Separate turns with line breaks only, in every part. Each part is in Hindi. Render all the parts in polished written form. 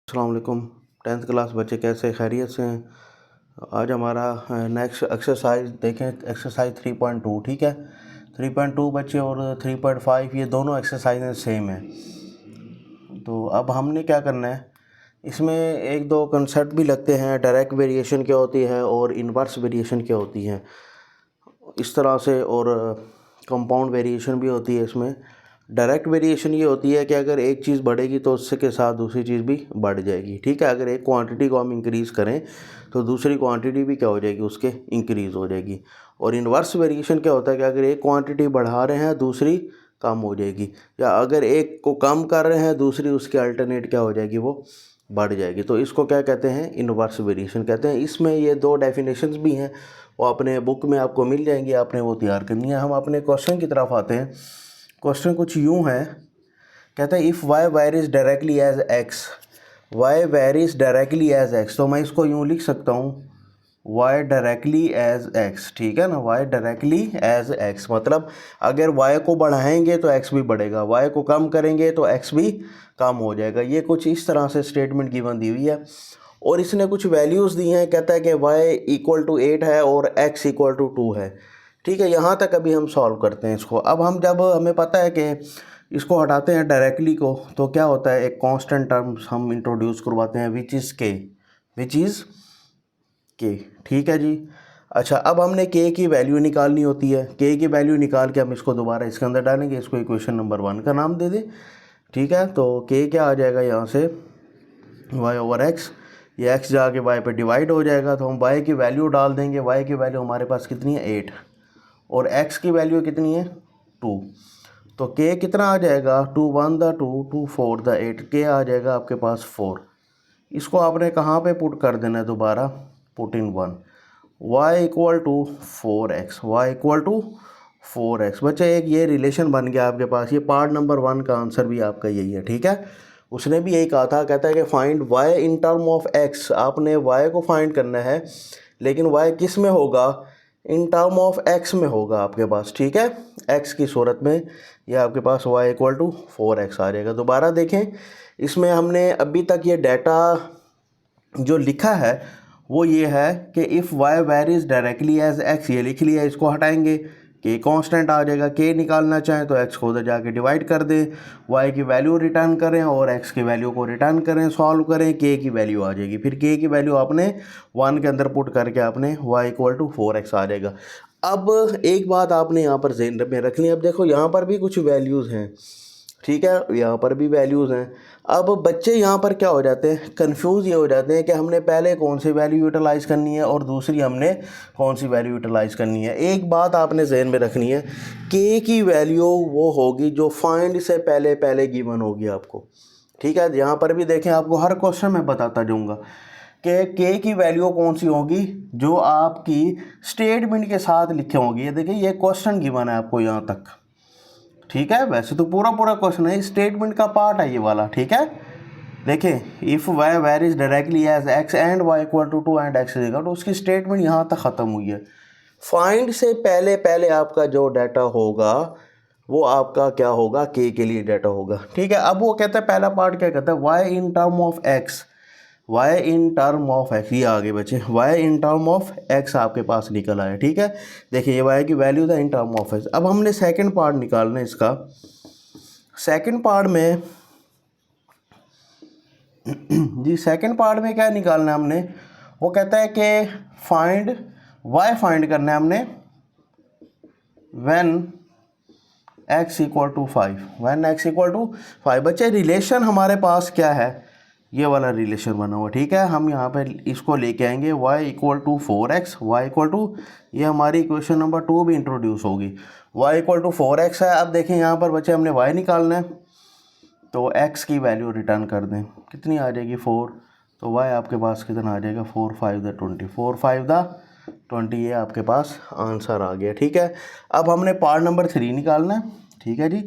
अस्सलाम वालेकुम। 10th क्लास बच्चे कैसे खैरियत से हैं? आज हमारा नेक्स्ट एक्सरसाइज देखें, एक्सरसाइज 3.2। ठीक है, 3.2 बच्चे और 3.5 ये दोनों एक्सरसाइजें सेम है। तो अब हमने क्या करना है, इसमें एक दो कंसेप्ट भी लगते हैं। डायरेक्ट वेरिएशन क्या होती है और इन्वर्स वेरिएशन क्या होती है, इस तरह से, और कंपाउंड वेरिएशन भी होती है इसमें। डायरेक्ट वेरिएशन ये होती है कि अगर एक चीज़ बढ़ेगी तो उससे के साथ दूसरी चीज़ भी बढ़ जाएगी। ठीक है, अगर एक क्वांटिटी को हम इंक्रीज़ करें तो दूसरी क्वांटिटी भी क्या हो जाएगी, उसके इंक्रीज़ हो जाएगी। और इन्वर्स वेरिएशन क्या होता है कि अगर एक क्वांटिटी बढ़ा रहे हैं दूसरी कम हो जाएगी, या अगर एक को कम कर रहे हैं दूसरी उसके अल्टरनेट क्या हो जाएगी, वो बढ़ जाएगी। तो इसको क्या कहते हैं, इन्वर्स वेरिएशन कहते हैं। इसमें ये दो डेफिनेशंस भी हैं, वो अपने बुक में आपको मिल जाएंगी, आपने वो तैयार करनी है। हम अपने क्वेश्चन की तरफ आते हैं। क्वेश्चन कुछ यूँ है, कहता है if Y varies directly as X, Y varies directly as X, तो मैं इसको यूँ लिख सकता हूँ वाई डायरेक्टली एज एक्स। ठीक है ना, वाई डायरेक्टली एज एक्स मतलब अगर वाई को बढ़ाएंगे तो एक्स भी बढ़ेगा, वाई को कम करेंगे तो एक्स भी कम हो जाएगा। ये कुछ इस तरह से स्टेटमेंट गिवन दी हुई है और इसने कुछ वैल्यूज़ दी हैं। कहता है कि वाई इक्वल टू 8 है और एक्स इक्वल टू 2 है। ठीक है, यहाँ तक अभी हम सॉल्व करते हैं इसको। अब हम जब हमें पता है कि इसको हटाते हैं डायरेक्टली को, तो क्या होता है, एक कांस्टेंट टर्म्स हम इंट्रोड्यूस करवाते हैं विच इज़ के, विच इज़ के। ठीक है जी। अच्छा, अब हमने के की वैल्यू निकालनी होती है। के की वैल्यू निकाल के हम इसको दोबारा इसके अंदर डालेंगे, इसको इक्वेशन नंबर 1 का नाम दे दें। ठीक है, तो के क्या आ जाएगा यहाँ से, वाई ओवर एक्स। ये एक्स जाके वाई पे डिवाइड हो जाएगा, तो हम वाई की वैल्यू डाल देंगे। वाई की वैल्यू हमारे पास कितनी है, 8, और एक्स की वैल्यू कितनी है, 2। तो के कितना आ जाएगा, 2 1 द 2, 2 4 द 8, के आ जाएगा आपके पास 4। इसको आपने कहाँ पे पुट कर देना है, दोबारा put in 1। Y equal to 4x, Y equal to 4x। बच्चे एक ये रिलेशन बन गया आपके पास। ये पार्ट नंबर 1 का आंसर भी आपका यही है। ठीक है, उसने भी यही कहा था, कहता है कि find y in term of x। आपने y को फाइंड करना है, लेकिन y किस में होगा, इन टर्म ऑफ x में होगा आपके पास। ठीक है, x की सूरत में ये आपके पास y इक्वल टू 4x आ जाएगा। दोबारा देखें, इसमें हमने अभी तक ये डाटा जो लिखा है वो ये है कि if Y varies directly as X, ये लिख लिया। इसको हटाएंगे, के कांस्टेंट आ जाएगा। के निकालना चाहें तो एक्स को उधर जाके डिवाइड कर दें, वाई की वैल्यू रिटर्न करें और एक्स की वैल्यू को रिटर्न करें, सॉल्व करें, के की वैल्यू आ जाएगी। फिर के की वैल्यू आपने 1 के अंदर पुट करके आपने वाई इक्वल टू 4x आ जाएगा। अब एक बात आपने यहाँ पर ज़हन में रखनी है। अब देखो यहाँ पर भी कुछ वैल्यूज़ हैं, ठीक है, यहाँ पर भी वैल्यूज़ हैं। अब बच्चे यहाँ पर क्या हो जाते हैं, कंफ्यूज ये हो जाते हैं कि हमने पहले कौन सी वैल्यू यूटिलाइज़ करनी है और दूसरी हमने कौन सी वैल्यू यूटिलाइज़ करनी है। एक बात आपने जहन में रखनी है, के की वैल्यू वो होगी जो फाइंड से पहले पहले गिवन होगी आपको। ठीक है, यहाँ पर भी देखें, आपको हर क्वेश्चन में बताता जाऊँगा कि के की वैल्यू कौन सी होगी जो आपकी स्टेटमेंट के साथ लिखे होंगी। ये देखिए, ये क्वेश्चन गिवन है आपको यहाँ तक। ठीक है, वैसे तो पूरा पूरा क्वेश्चन है, स्टेटमेंट का पार्ट है ये वाला। ठीक है, देखें, if Y varies directly as X and Y equal to 2 and X देगा, तो उसकी स्टेटमेंट यहाँ तक ख़त्म हुई है। फाइंड से पहले पहले आपका जो डाटा होगा वो आपका क्या होगा, के लिए डाटा होगा। ठीक है, अब वो कहता है, पहला पार्ट क्या कहता है, Y in term of X, Y in term of X, ये आगे बचे, Y in term of X आपके पास निकल आया। ठीक है, देखिए ये वाई की वैल्यू था इन टर्म ऑफ एक्स। अब हमने सेकंड पार्ट निकालना है इसका। सेकंड पार्ट में जी, सेकंड पार्ट में क्या निकालना है हमने, वो कहता है कि फाइंड वाई फाइंड करना है हमने when x equal to 5, when x equal to 5। बच्चे रिलेशन हमारे पास क्या है, ये वाला रिलेशन बना हुआ। ठीक है, हम यहाँ पे इसको लेके आएंगे, y equal to 4x, Y equal to, ये हमारी इक्वेशन नंबर 2 भी इंट्रोड्यूस होगी। y इक्वल टू 4x है। अब देखें यहाँ पर बच्चे हमने y निकालना है, तो x की वैल्यू रिटर्न कर दें, कितनी आ जाएगी 4, तो y आपके पास कितना आ जाएगा 4 5 द 20, 4 5 द 20, ये आपके पास आंसर आ गया। ठीक है, अब हमने पार्ट नंबर 3 निकालना है। ठीक है जी,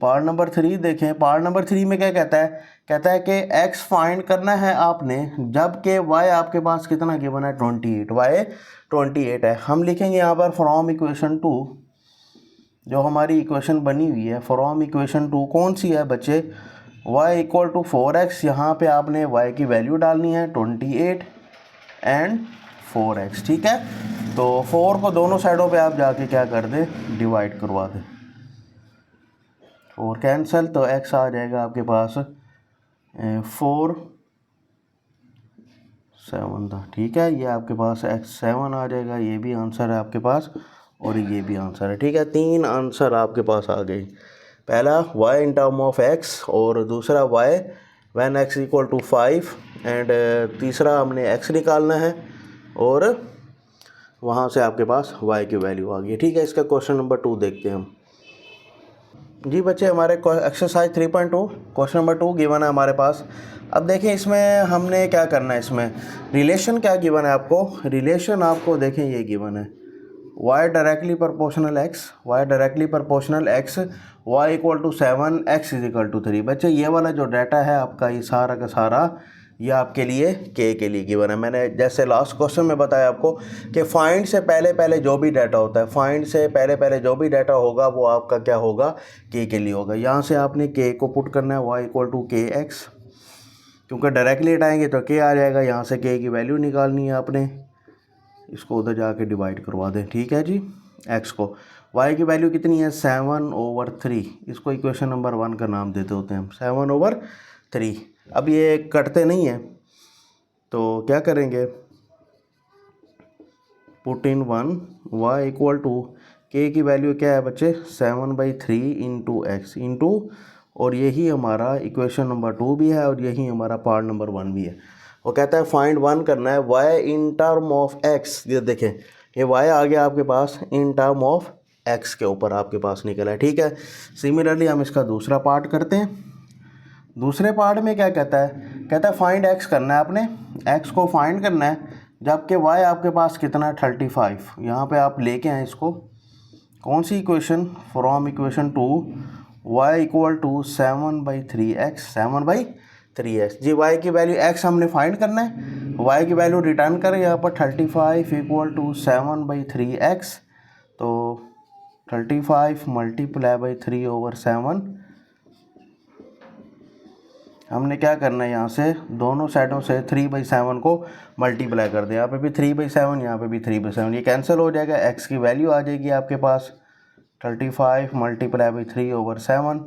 पार्ट नंबर 3 देखें, पार्ट नंबर 3 में क्या कहता है, कहता है कि x फाइंड करना है आपने जबकि y आपके पास कितना गिवन है 28, y 28 है। हम लिखेंगे यहाँ पर फ्रॉम इक्वेशन 2, जो हमारी इक्वेशन बनी हुई है, फ्रॉम इक्वेशन 2 कौन सी है बच्चे, y इक्वल टू 4x, यहाँ पे आपने y की वैल्यू डालनी है 28 एंड 4x, ठीक है। तो 4 को दोनों साइडों पे आप जाके क्या कर दें, डिवाइड करवा दें, 4 कैंसिल, तो x आ जाएगा आपके पास 4 7 था, ठीक है। ये आपके पास x 7 आ जाएगा, ये भी आंसर है आपके पास और ये भी आंसर है, ठीक है। 3 आंसर आपके पास आ गए, पहला y in term of x और दूसरा y when x equal to 5 and तीसरा हमने x निकालना है और वहाँ से आपके पास y की वैल्यू आ गई, ठीक है। इसका क्वेश्चन नंबर 2 देखते हैं हम। जी बच्चे, हमारे एक्सरसाइज 3.2 क्वेश्चन नंबर 2 गिवन है हमारे पास। अब देखें इसमें हमने क्या करना है, इसमें रिलेशन क्या गिवन है आपको, रिलेशन आपको देखें ये गिवन है y directly proportional x, y directly proportional x, y equal to 7, x is equal to 3। बच्चे ये वाला जो डाटा है आपका, ये सारा का सारा ये आपके लिए k के लिए गिवन है। मैंने जैसे लास्ट क्वेश्चन में बताया आपको कि फाइंड से पहले पहले जो भी डाटा होता है, फाइंड से पहले पहले जो भी डाटा होगा वो आपका क्या होगा, k के लिए होगा। यहाँ से आपने k को पुट करना है, y इक्वल टू के एक्स, क्योंकि डायरेक्टली हटाएंगे तो k आ जाएगा, यहाँ से k की वैल्यू निकालनी है आपने, इसको उधर जाके डिवाइड करवा दें, ठीक है जी। x को y की वैल्यू कितनी है 7/3, इसको इक्वेशन नंबर 1 का नाम देते होते हैं हम, 7/3। अब ये कटते नहीं है तो क्या करेंगे, put in 1, y equal to k की वैल्यू क्या है बच्चे 7/3 इंटू एक्स इंटू, और यही हमारा इक्वेशन नंबर 2 भी है और यही हमारा पार्ट नंबर 1 भी है। वो कहता है फाइंड 1 करना है y in term of x, ये देखें ये y आ गया आपके पास इन टर्म ऑफ x के ऊपर आपके पास निकला है, ठीक है। सिमिलरली हम इसका दूसरा पार्ट करते हैं। दूसरे पार्ट में क्या कहता है फाइंड x करना है आपने, x को फाइंड करना है, जबकि y आपके पास कितना है 35। यहाँ पे आप लेके आए इसको, कौन सी equation, from equation 2 y equal to 7/3x, 7/3x। जी y की वैल्यू x हमने फाइंड करना है, y की वैल्यू रिटर्न करें यहाँ पर 35 इक्वल टू 7/3x, तो 35 मल्टीप्लाई बाई 3/7। हमने क्या करना है, यहाँ से दोनों साइडों से 3/7 को मल्टीप्लाई कर दे, यहाँ पे भी 3/7, यहाँ पे भी 3/7, ये कैंसिल हो जाएगा, x की वैल्यू आ जाएगी आपके पास 35 मल्टीप्लाई बाई 3/7,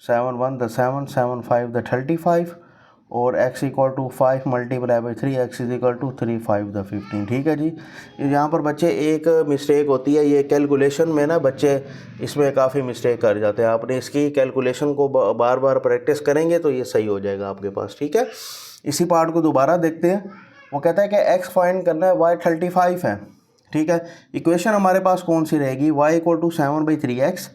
7 1 द 7, 7 5 द 35, और x equal to 5 multiply by 3, x is equal to 3 5 the 15, ठीक है जी। यहाँ पर बच्चे एक मिस्टेक होती है, ये कैलकुलेशन में ना बच्चे इसमें काफ़ी मिस्टेक कर जाते हैं। आपने इसकी कैलकुलेशन को बार बार प्रैक्टिस करेंगे तो ये सही हो जाएगा आपके पास, ठीक है। इसी पार्ट को दोबारा देखते हैं। वो कहता है कि x फाइंड करना है, y 35 है, ठीक है। इक्वेशन हमारे पास कौन सी रहेगी, y इक्वल टू 7/3x,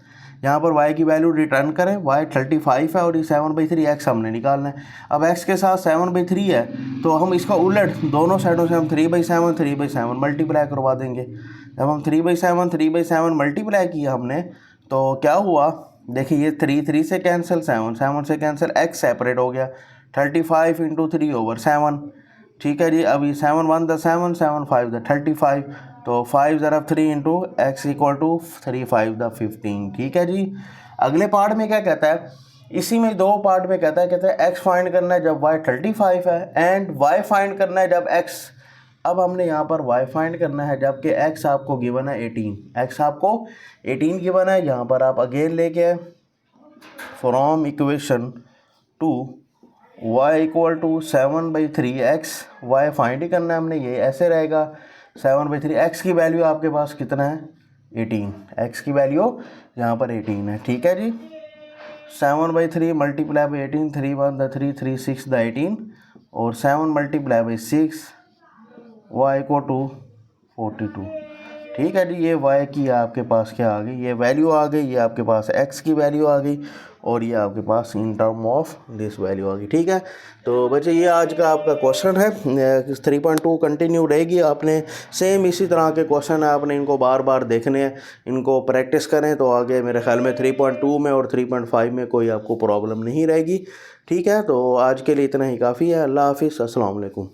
यहाँ पर y की वैल्यू रिटर्न करें, y 35 है और ये 7/3x हमने निकालना है। अब x के साथ 7/3 है तो हम इसका उलट दोनों साइडों से हम 3/7 मल्टीप्लाई करवा देंगे। जब हम 3/7 मल्टीप्लाई किया हमने तो क्या हुआ, देखिए ये 3 से कैंसिल, 7 से कैंसिल, x सेपरेट हो गया, 35 इंटू 3/7, ठीक है जी। अभी 7 1 द 7, 7 5 द 35, तो 5 ज़रब 3 into X equal to 3 5 the 15, ठीक है जी। अगले पार्ट में क्या कहता है, इसी में दो पार्ट में कहता है x फाइंड करना है जब y 35 है एंड y फाइंड करना है जब x, अब हमने यहाँ पर y फाइंड करना है जबकि x आपको गिवन है 18, x आपको 18 गिवन है। यहाँ पर आप अगेन लेके आए from equation 2 y equal to 7/3x, y find ही करना है हमने, ये ऐसे रहेगा 7/3, x की वैल्यू आपके पास कितना है 18, x की वैल्यू यहाँ पर 18 है, ठीक है जी। 7/3 मल्टीप्लाई बाई 18, 3 1 द 3, 3 6 द 18, और 7 multiply by 6, y equal to 42, ठीक है जी। ये y की आपके पास क्या आ गई, ये वैल्यू आ गई, ये आपके पास x की वैल्यू आ गई, और ये आपके पास in term of this value आ गई, ठीक है। तो बच्चे ये आज का आपका क्वेश्चन है, 3.2 कंटिन्यू रहेगी। आपने सेम इसी तरह के क्वेश्चन है, आपने इनको बार बार देखने हैं, इनको प्रैक्टिस करें तो आगे मेरे ख्याल में 3.2 में और 3.5 में कोई आपको प्रॉब्लम नहीं रहेगी, ठीक है। तो आज के लिए इतना ही काफ़ी है। अल्लाह हाफिज़, अस्सलाम वालेकुम।